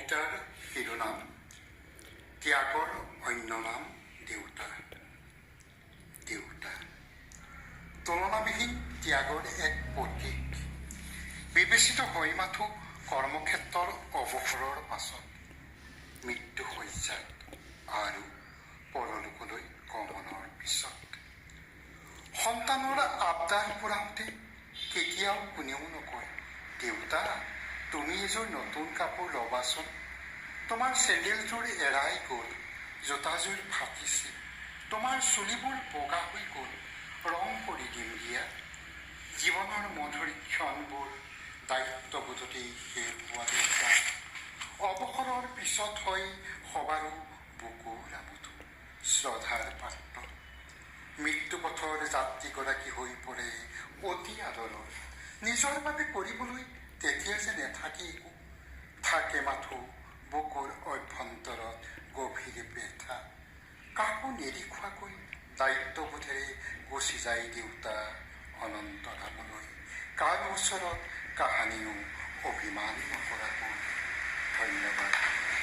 কবিতাৰ শিৰোনাম ত্যাগৰ অন্য নাম দেউতা। দেউতা তুলনাবিহীন ত্যাগৰ এক প্ৰতীক, বিবেচিত হৈ মাথো কৰ্মক্ষেত্ৰৰ অৱসৰৰ পাছত, মৃত্যু শয্যাত আৰু পৰলোকলৈ গমনৰ পিছত। সন্তানৰ আবদাৰ পূৰাওঁতে কেতিয়াও কোনেও নকয়, দেউতা তুমি এযোৰ নতুন কাপোৰ ল'বাচোন, তোমাৰ চেণ্ডেলযোৰ এৰাই গ'ল, জোতাযোৰ ফাটিছে, তোমাৰ চুলিবোৰ বগা হৈ গ'ল, ৰং কৰি দিম দিয়া। জীৱনৰ মধুৰ ক্ষণবোৰ দায়িত্ববোধতেই শেষ হোৱা দেউতা। অৱসৰৰ পিছত হয় সবাৰো বুকুৰ আবুধু শ্ৰদ্ধাৰ পাত্ৰ। মৃত্যুপথৰ যাত্ৰীগৰাকী হৈ পৰে অতি আদৰৰ, নিজৰ বাবে কৰিবলৈ তেতিয়া যে নেথাকে একো, থাকে মাথো বুকুৰ অভ্যন্তৰত গভীৰ ব্যথা। কাকো নিৰিখোৱাকৈ দায়িত্ববোধেৰে গুচি যায় দেউতা অনন্তৰামলৈ, কাৰো ওচৰত কাহানিও অভিমান নকৰাকৈ। ধন্যবাদ।